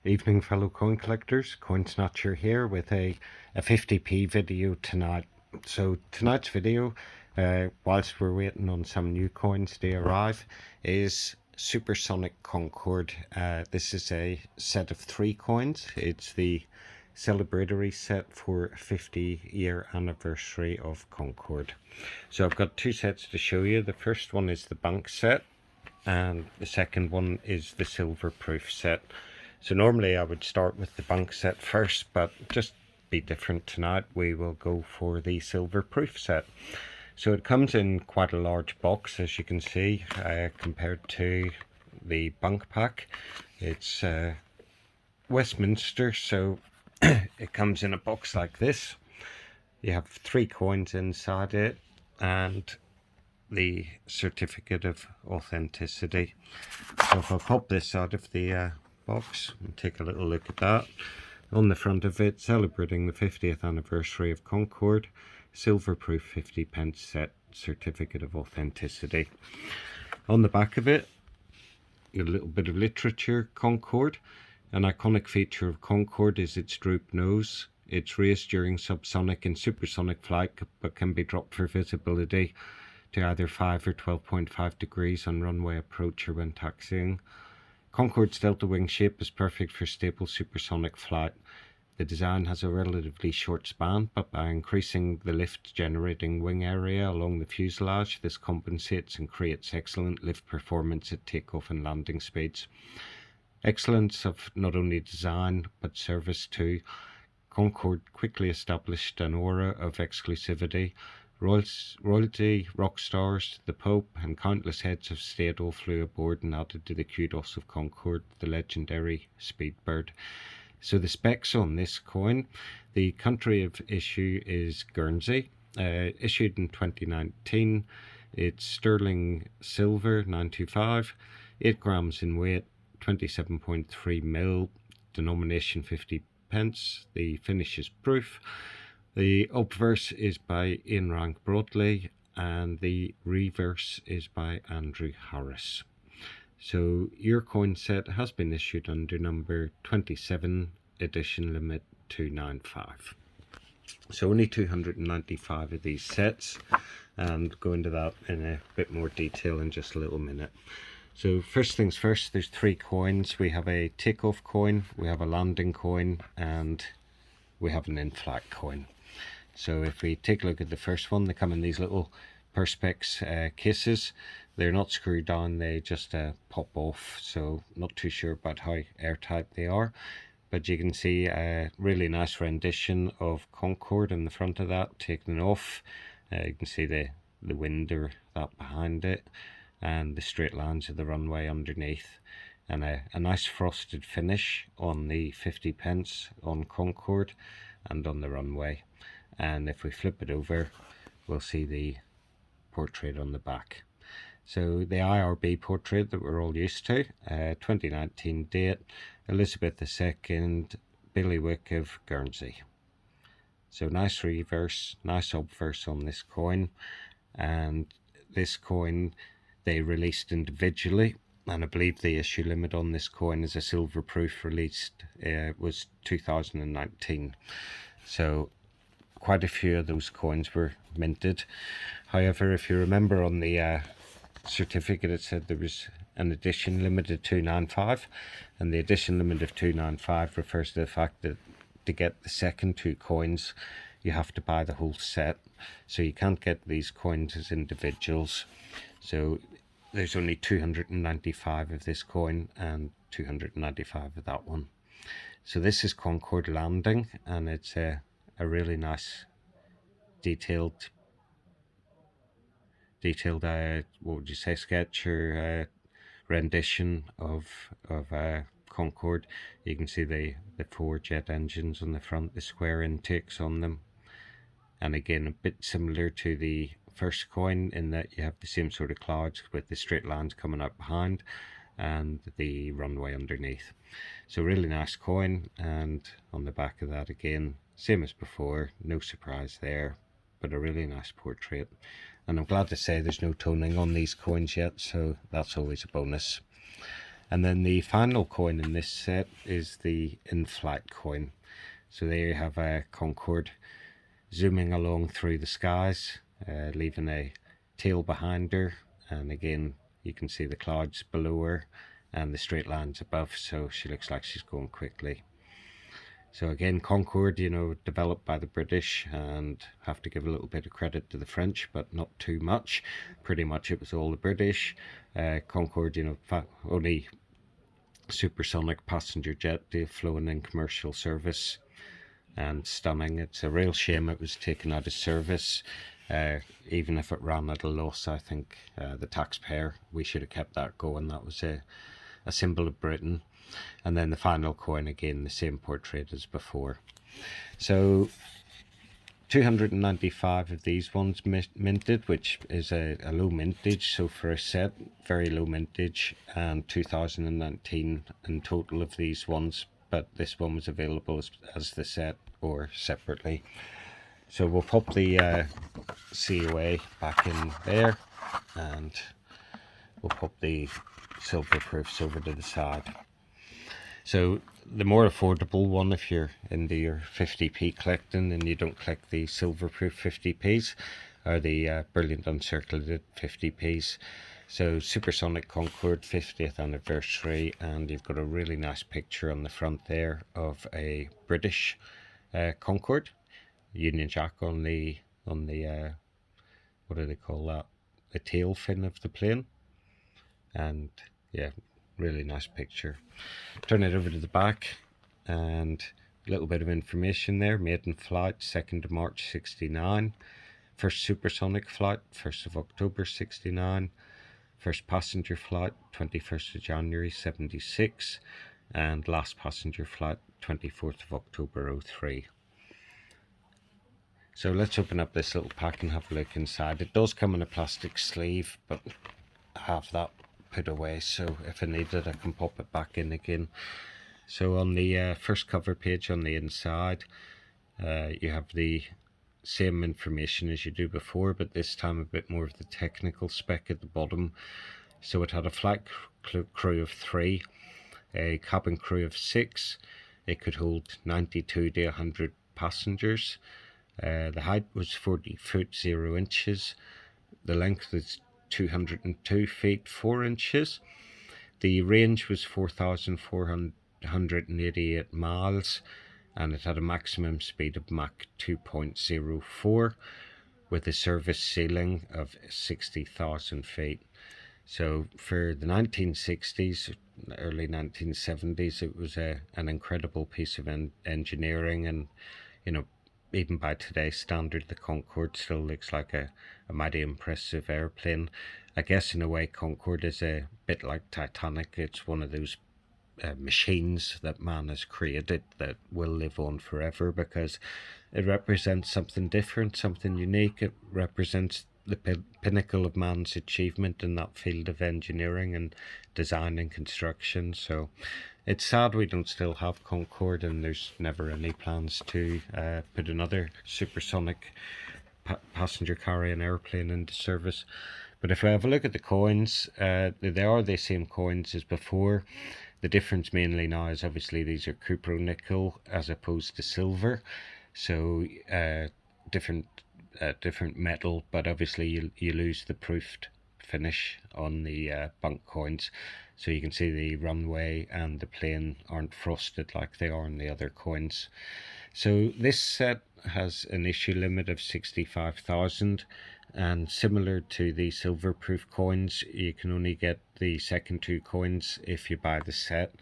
Evening fellow coin collectors, Coin Snatcher here with a 50p video tonight. So tonight's video, whilst we're waiting on some new coins to arrive, is Supersonic Concorde. This is a set of 3 coins. It's the celebratory set for 50-year anniversary of Concorde. So I've got 2 sets to show you. The first one is the Bunc set, and the second one is the Silverproof set. So normally I would start with the Bunc set first, but just be different tonight, we will go for the Silverproof set. So it comes in quite a large box, as you can see, compared to the Bunc pack. It's Westminster, so it comes in a box like this. You have 3 coins inside it and the certificate of authenticity. So if I pop this out of the box and take a little look at that, on the front of it, celebrating the 50th anniversary of Concorde, Silverproof 50p set, certificate of authenticity. On the back of it, a little bit of literature. Concorde, an iconic feature of Concorde is its drooped nose. It's raised during subsonic and supersonic flight, but can be dropped for visibility to either 5 or 12.5 degrees on runway approach or when taxiing. Concorde's delta wing shape is perfect for stable supersonic flight. The design has a relatively short span, but by increasing the lift generating wing area along the fuselage, this compensates and creates excellent lift performance at takeoff and landing speeds. Excellence of not only design but service too. Concorde quickly established an aura of exclusivity. Royalty, rock stars, the Pope, and countless heads of state all flew aboard and added to the kudos of Concorde, the legendary Speedbird. So the specs on this coin: the country of issue is Guernsey, issued in 2019. It's sterling silver 925, 8 grams in weight, 27.3 mil, denomination 50p. The finish is proof. The obverse is by Ian Rank Broadley and the reverse is by Andrew Harris. So your coin set has been issued under number 27, edition limit 295. So only 295 of these sets, and go into that in a bit more detail in just a little minute. So first things first, there's 3 coins. We have a takeoff coin, we have a landing coin, and we have an in-flight coin. So if we take a look at the first one, they come in these little Perspex cases. They're not screwed down, they just pop off, so not too sure about how airtight they are. But you can see a really nice rendition of Concorde in the front of that, taken off. You can see the wind or that behind it, and the straight lines of the runway underneath. And a nice frosted finish on the 50p on Concorde and on the runway. And if we flip it over, we'll see the portrait on the back. So the IRB portrait that we're all used to, 2019 date, Elizabeth II, Bailiwick of Guernsey. So nice reverse, nice obverse on this coin. And this coin they released individually, and I believe the issue limit on this coin as a Silverproof released was 2019. So quite a few of those coins were minted. However, if you remember on the certificate, it said there was an edition limited 295, and the edition limit of 295 refers to the fact that to get the second 2 coins you have to buy the whole set, so you can't get these coins as individuals. So there's only 295 of this coin and 295 of that one. So this is Concorde landing, and it's a really nice detailed what would you say, sketch or rendition of Concorde. You can see the 4 jet engines on the front, the square intakes on them, and again a bit similar to the first coin in that you have the same sort of clouds with the straight lines coming out behind and the runway underneath. So really nice coin, and on the back of that again, same as before, no surprise there, but a really nice portrait. And I'm glad to say there's no toning on these coins yet, so that's always a bonus. And then the final coin in this set is the in-flight coin. So there you have a Concorde zooming along through the skies, leaving a tail behind her, and again you can see the clouds below her and the straight lines above, so she looks like she's going quickly. So again, Concorde, you know, developed by the British, and have to give a little bit of credit to the French, but not too much. Pretty much it was all the British. Concorde, you know, only supersonic passenger jet they've flown in commercial service, and stunning. It's a real shame it was taken out of service. Even if it ran at a loss, I think the taxpayer, we should have kept that going. That was a symbol of Britain. And then the final coin, again, the same portrait as before. So 295 of these ones minted, which is a low mintage. So for a set, very low mintage, and 2019 in total of these ones. But this one was available as the set or separately. So we'll pop the COA back in there, and we'll pop the Silverproofs over to the side. So the more affordable one, if you're into your 50p collecting and you don't collect the Silverproof 50p's, are the brilliant uncirculated 50p's. So Supersonic Concorde 50th anniversary, and you've got a really nice picture on the front there of a British Concorde, Union Jack on the what do they call that? The tail fin of the plane, and yeah, really nice picture. Turn it over to the back, and a little bit of information there. Maiden flight 2nd of March 69, first supersonic flight 1st of October 69, first passenger flight 21st of January 76, and last passenger flight 24th of October 03. So let's open up this little pack and have a look inside. It does come in a plastic sleeve, but I have that put away, so if I need it I can pop it back in again. So on the first cover page on the inside, you have the same information as you do before, but this time a bit more of the technical spec at the bottom. So it had a flight crew of 3, a cabin crew of 6. It could hold 92 to 100 passengers. The height was 40 foot 0 inches. The length was 202 feet 4 inches. The range was 4,488 miles, and it had a maximum speed of Mach 2.04 with a service ceiling of 60,000 feet. So for the 1960s, early 1970s, it was an incredible piece of engineering, and you know, even by today's standard, the Concorde still looks like a mighty impressive airplane. I guess in a way Concorde is a bit like Titanic. It's one of those machines that man has created that will live on forever, because it represents something different, something unique. It represents the pinnacle of man's achievement in that field of engineering and design and construction. So it's sad we don't still have Concorde, and there's never any plans to put another supersonic passenger carrying airplane into service. But if we have a look at the coins, they are the same coins as before. The difference mainly now is obviously these are cupro nickel as opposed to silver, so different metal, but obviously you lose the proofed finish on the Bunc coins. So you can see the runway and the plane aren't frosted like they are on the other coins. So this set has an issue limit of 65,000, and similar to the Silverproof coins, you can only get the second 2 coins if you buy the set.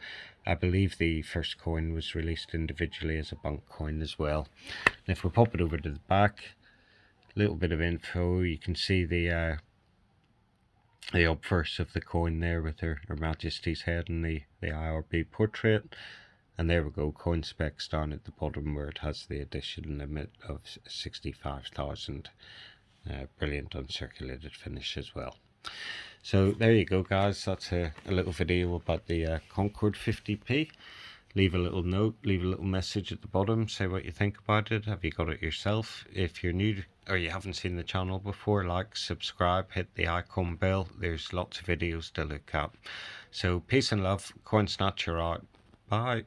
I believe the first coin was released individually as a Bunc coin as well. And if we pop it over to the back, a little bit of info. You can see the obverse of the coin there with Her Majesty's head and the IRB portrait. And there we go, coin specs down at the bottom where it has the edition limit of 65,000. Brilliant uncirculated finish as well. So there you go guys, that's a little video about the Concorde 50p. leave a little note, leave a little message at the bottom, say what you think about it. Have you got it yourself? If you're new or you haven't seen the channel before, like, subscribe, hit the icon bell. There's lots of videos to look at. So peace and love. Coin Snatcher out. Bye.